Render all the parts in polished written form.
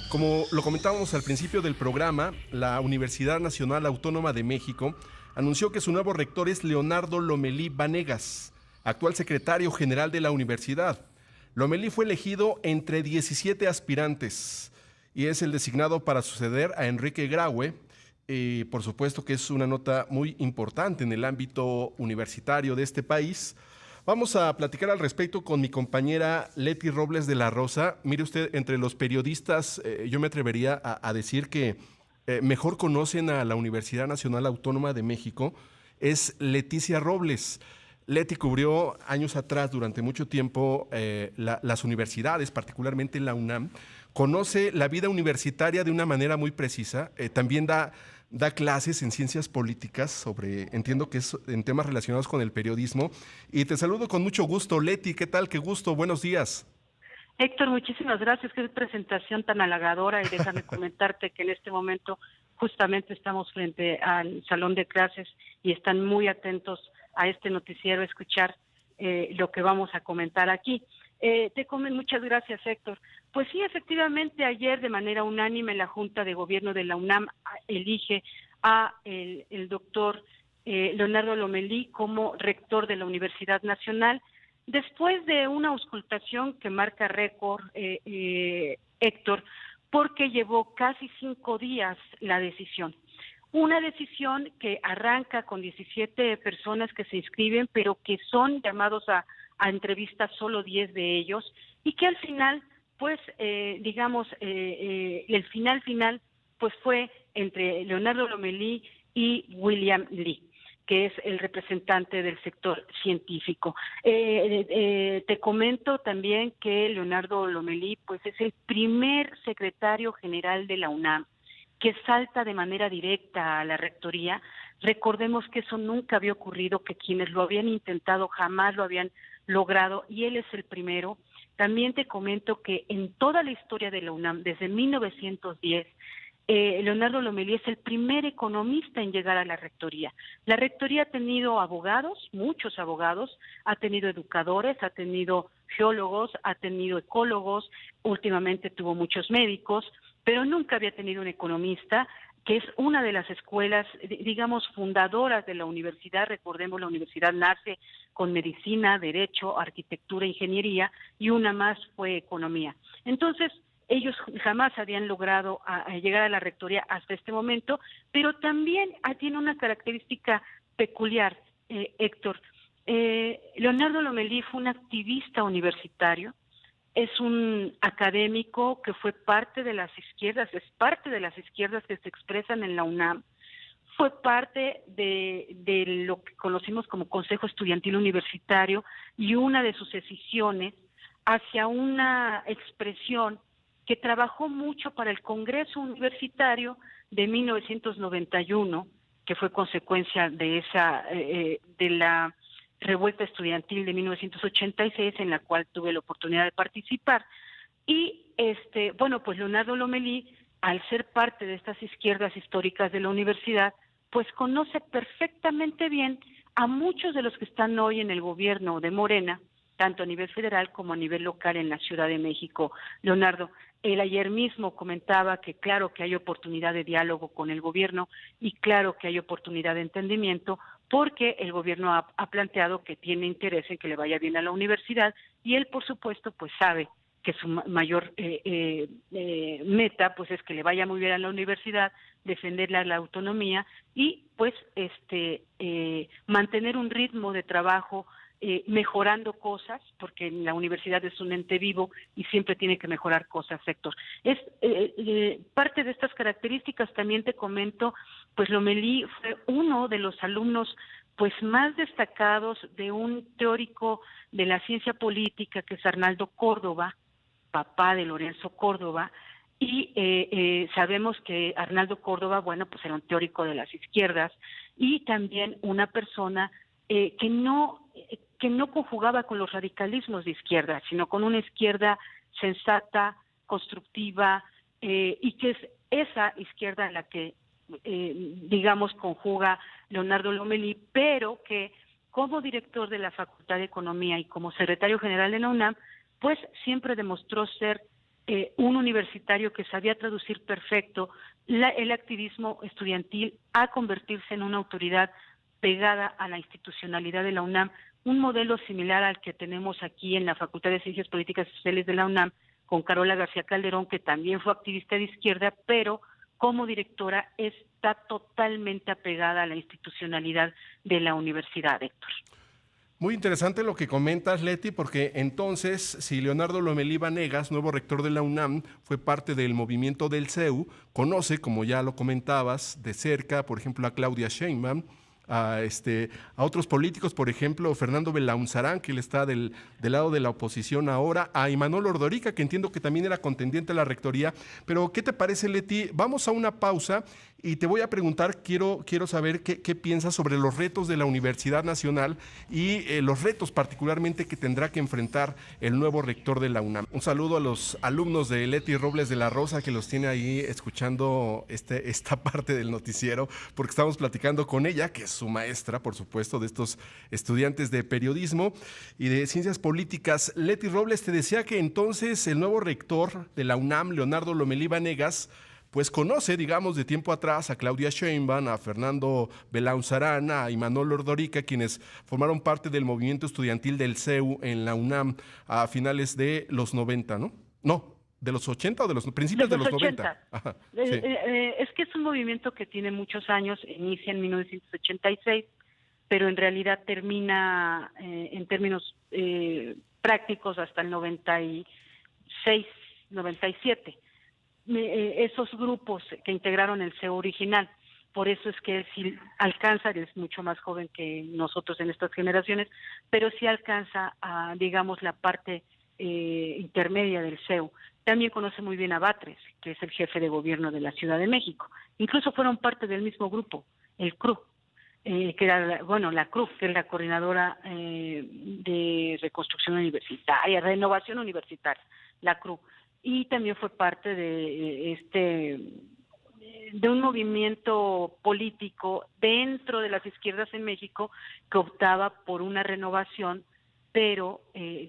Como lo comentábamos al principio del programa, la Universidad Nacional Autónoma de México anunció que su nuevo rector es Leonardo Lomelí Vanegas, actual secretario general de la universidad. Lomelí fue elegido entre 17 aspirantes y es el designado para suceder a Enrique Graue. Por supuesto que es una nota muy importante en el ámbito universitario de este país. Vamos a platicar al respecto con mi compañera Leti Robles de la Rosa. Mire usted, entre los periodistas, yo me atrevería a decir que mejor conocen a la Universidad Nacional Autónoma de México, es Leticia Robles. Leti cubrió años atrás, durante mucho tiempo, las universidades, particularmente la UNAM. Conoce la vida universitaria de una manera muy precisa. También da clases en ciencias políticas entiendo que es en temas relacionados con el periodismo. Y te saludo con mucho gusto, Leti. ¿Qué tal? Qué gusto. Buenos días. Héctor, muchísimas gracias. Qué presentación tan halagadora, y déjame comentarte que en este momento justamente estamos frente al salón de clases y están muy atentos a este noticiero, a escuchar lo que vamos a comentar aquí. Muchas gracias, Héctor. Pues sí, efectivamente, ayer de manera unánime la Junta de Gobierno de la UNAM elige a el doctor Leonardo Lomelí como rector de la Universidad Nacional, después de una auscultación que marca récord, Héctor, porque llevó casi 5 días la decisión. Una decisión que arranca con 17 personas que se inscriben, pero que son llamados a entrevistas solo 10 de ellos, y que al final, pues, el final, pues fue entre Leonardo Lomelí y William Lee, que es el representante del sector científico. Te comento también que Leonardo Lomelí, pues, es el primer secretario general de la UNAM que salta de manera directa a la rectoría. Recordemos que eso nunca había ocurrido, que quienes lo habían intentado jamás lo habían logrado, y él es el primero. También te comento que en toda la historia de la UNAM, desde 1910, Leonardo Lomelí es el primer economista en llegar a la rectoría. La rectoría ha tenido abogados, muchos abogados, ha tenido educadores, ha tenido geólogos, ha tenido ecólogos, últimamente tuvo muchos médicos, pero nunca había tenido un economista, que es una de las escuelas, digamos, fundadoras de la universidad. Recordemos, la universidad nace con medicina, derecho, arquitectura, ingeniería, y una más fue economía. Entonces, ellos jamás habían logrado llegar a la rectoría hasta este momento, pero también tiene una característica peculiar, Héctor. Leonardo Lomelí fue un activista universitario, es un académico que fue parte de las izquierdas, es parte de las izquierdas que se expresan en la UNAM, fue parte de lo que conocimos como Consejo Estudiantil Universitario, y una de sus decisiones hacia una expresión que trabajó mucho para el Congreso Universitario de 1991, que fue consecuencia de la revuelta estudiantil de 1986, en la cual tuve la oportunidad de participar. Y pues Leonardo Lomelí, al ser parte de estas izquierdas históricas de la universidad, pues conoce perfectamente bien a muchos de los que están hoy en el gobierno de Morena, tanto a nivel federal como a nivel local en la Ciudad de México. Leonardo, él ayer mismo comentaba que claro que hay oportunidad de diálogo con el gobierno, y claro que hay oportunidad de entendimiento, porque el gobierno ha planteado que tiene interés en que le vaya bien a la universidad, y él, por supuesto, pues sabe que su mayor meta pues es que le vaya muy bien a la universidad, defender la autonomía y pues mantener un ritmo de trabajo, mejorando cosas, porque la universidad es un ente vivo y siempre tiene que mejorar cosas, Héctor. Es parte de estas características. También te comento, pues Lomelí fue uno de los alumnos pues más destacados de un teórico de la ciencia política, que es Arnaldo Córdoba, papá de Lorenzo Córdoba, y sabemos que Arnaldo Córdoba, bueno, pues era un teórico de las izquierdas, y también una persona que no conjugaba con los radicalismos de izquierda, sino con una izquierda sensata, constructiva, y que es esa izquierda en la que, conjuga Leonardo Lomelí, pero que como director de la Facultad de Economía y como secretario general de la UNAM, pues siempre demostró ser un universitario que sabía traducir perfecto el activismo estudiantil a convertirse en una autoridad pegada a la institucionalidad de la UNAM, un modelo similar al que tenemos aquí en la Facultad de Ciencias Políticas y Sociales de la UNAM, con Carola García Calderón, que también fue activista de izquierda, pero como directora está totalmente apegada a la institucionalidad de la universidad, Héctor. Muy interesante lo que comentas, Leti, porque entonces, si Leonardo Lomelí Vanegas, nuevo rector de la UNAM, fue parte del movimiento del CEU, conoce, como ya lo comentabas, de cerca, por ejemplo, a Claudia Sheinbaum, a otros políticos, por ejemplo, Fernando Belaunzarán, que él está del lado de la oposición ahora, a Imanol Ordorica, que entiendo que también era contendiente a la rectoría. Pero, ¿qué te parece, Leti? Vamos a una pausa y te voy a preguntar, quiero saber qué piensas sobre los retos de la Universidad Nacional y los retos particularmente que tendrá que enfrentar el nuevo rector de la UNAM. Un saludo a los alumnos de Leti Robles de la Rosa, que los tiene ahí escuchando esta parte del noticiero, porque estamos platicando con ella, que es su maestra, por supuesto, de estos estudiantes de periodismo y de ciencias políticas. Leti Robles, te decía que entonces el nuevo rector de la UNAM, Leonardo Lomelí Vanegas, pues conoce, digamos, de tiempo atrás a Claudia Sheinbaum, a Fernando Belaunzarán, a Imanol Ordorica, quienes formaron parte del movimiento estudiantil del CEU en la UNAM a finales de los 90, ¿no? No, de los 80 o de los principios de los 90. Ajá, sí. Es que es un movimiento que tiene muchos años, inicia en 1986, pero en realidad termina en términos prácticos hasta el 96, 97. Esos grupos que integraron el CEU original. Por eso es que sí alcanza, es mucho más joven que nosotros en estas generaciones, pero sí alcanza a, digamos, la parte intermedia del CEU. También conoce muy bien a Batres, que es el jefe de gobierno de la Ciudad de México. Incluso fueron parte del mismo grupo, el CRU, que era, la CRU, que es la Coordinadora de Reconstrucción Universitaria, Renovación Universitaria, la CRU. Y también fue parte de un movimiento político dentro de las izquierdas en México que optaba por una renovación, pero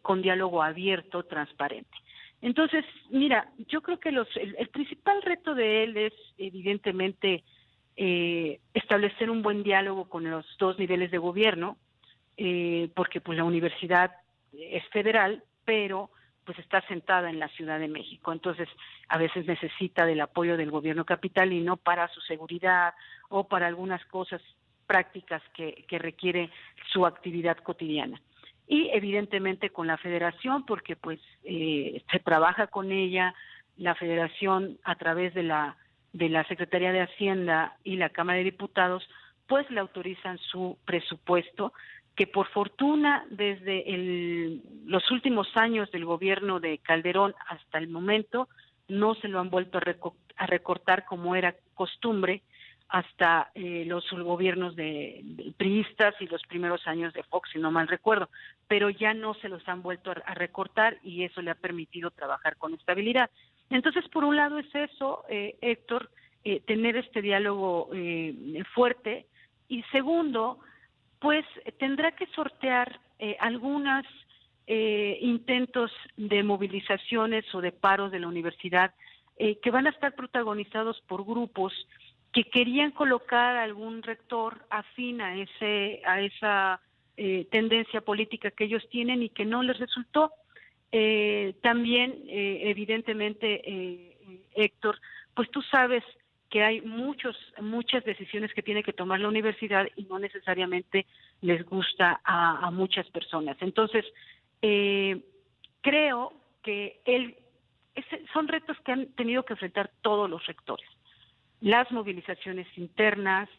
con diálogo abierto, transparente. Entonces, mira, yo creo que el principal reto de él es evidentemente establecer un buen diálogo con los dos niveles de gobierno, porque pues la universidad es federal, pero pues está sentada en la Ciudad de México, entonces a veces necesita del apoyo del gobierno capitalino para su seguridad o para algunas cosas prácticas que requiere su actividad cotidiana. Y evidentemente con la federación, porque pues se trabaja con ella, la federación a través de la Secretaría de Hacienda y la Cámara de Diputados, pues le autorizan su presupuesto, que por fortuna desde los últimos años del gobierno de Calderón hasta el momento no se lo han vuelto a recortar como era costumbre hasta los gobiernos de priistas y los primeros años de Fox, si no mal recuerdo, pero ya no se los han vuelto a recortar y eso le ha permitido trabajar con estabilidad. Entonces, por un lado es eso, Héctor, tener este diálogo fuerte, y segundo, pues tendrá que sortear algunos intentos de movilizaciones o de paros de la universidad que van a estar protagonizados por grupos que querían colocar a algún rector afín a esa tendencia política que ellos tienen y que no les resultó. También, evidentemente, Héctor, pues tú sabes que hay muchas decisiones que tiene que tomar la universidad y no necesariamente les gusta a muchas personas. Entonces, creo que son retos que han tenido que enfrentar todos los rectores. Las movilizaciones internas,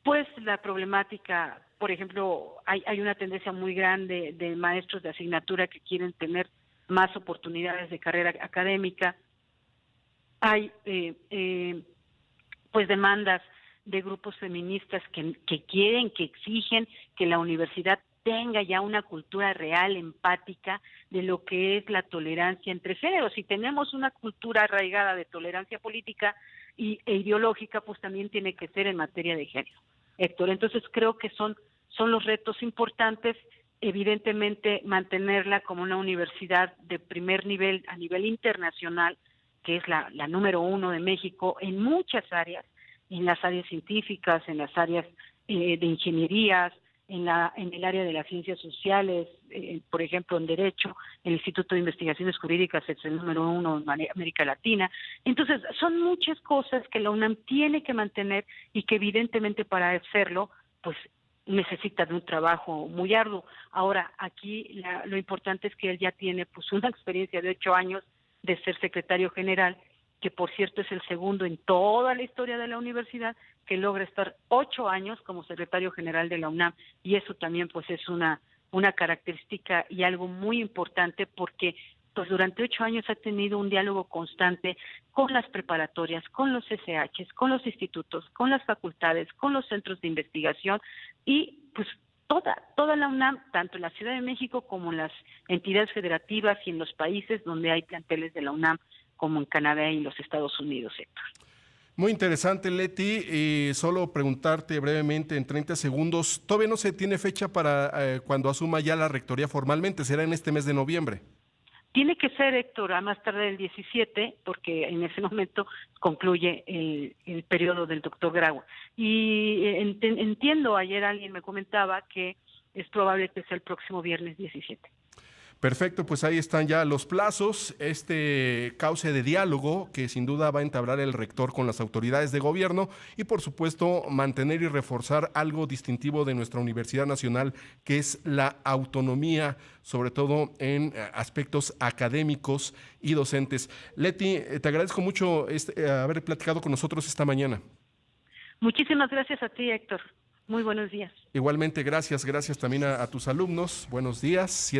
pues la problemática, por ejemplo, hay una tendencia muy grande de maestros de asignatura que quieren tener más oportunidades de carrera académica. Hay pues demandas de grupos feministas que quieren, que exigen que la universidad tenga ya una cultura real, empática, de lo que es la tolerancia entre géneros. Si tenemos una cultura arraigada de tolerancia política e ideológica, pues también tiene que ser en materia de género, Héctor. Entonces creo que son los retos importantes evidentemente mantenerla como una universidad de primer nivel a nivel internacional, que es la número 1 de México en muchas áreas, en las áreas científicas, en las áreas de ingenierías, en el área de las ciencias sociales, por ejemplo, en Derecho, el Instituto de Investigaciones Jurídicas es el número 1 en América Latina. Entonces, son muchas cosas que la UNAM tiene que mantener y que evidentemente para hacerlo, pues necesita de un trabajo muy arduo. Ahora, aquí lo importante es que él ya tiene pues una experiencia de 8 años de ser secretario general, que por cierto es el segundo en toda la historia de la universidad que logra estar 8 años como secretario general de la UNAM, y eso también pues es una característica y algo muy importante, porque pues durante 8 años ha tenido un diálogo constante con las preparatorias, con los SHs, con los institutos, con las facultades, con los centros de investigación, y pues toda la UNAM, tanto en la Ciudad de México como en las entidades federativas y en los países donde hay planteles de la UNAM, como en Canadá y los Estados Unidos, Héctor. Muy interesante, Leti. Solo preguntarte brevemente en 30 segundos, ¿todavía no se tiene fecha para cuando asuma ya la rectoría formalmente? ¿Será en este mes de noviembre? Tiene que ser, Héctor, a más tarde el 17, porque en ese momento concluye el periodo del doctor Grau. Y entiendo, ayer alguien me comentaba que es probable que sea el próximo viernes 17. Perfecto, pues ahí están ya los plazos, este cauce de diálogo que sin duda va a entablar el rector con las autoridades de gobierno y por supuesto mantener y reforzar algo distintivo de nuestra Universidad Nacional, que es la autonomía, sobre todo en aspectos académicos y docentes. Leti, te agradezco mucho haber platicado con nosotros esta mañana. Muchísimas gracias a ti, Héctor. Muy buenos días. Igualmente, gracias también a tus alumnos. Buenos días.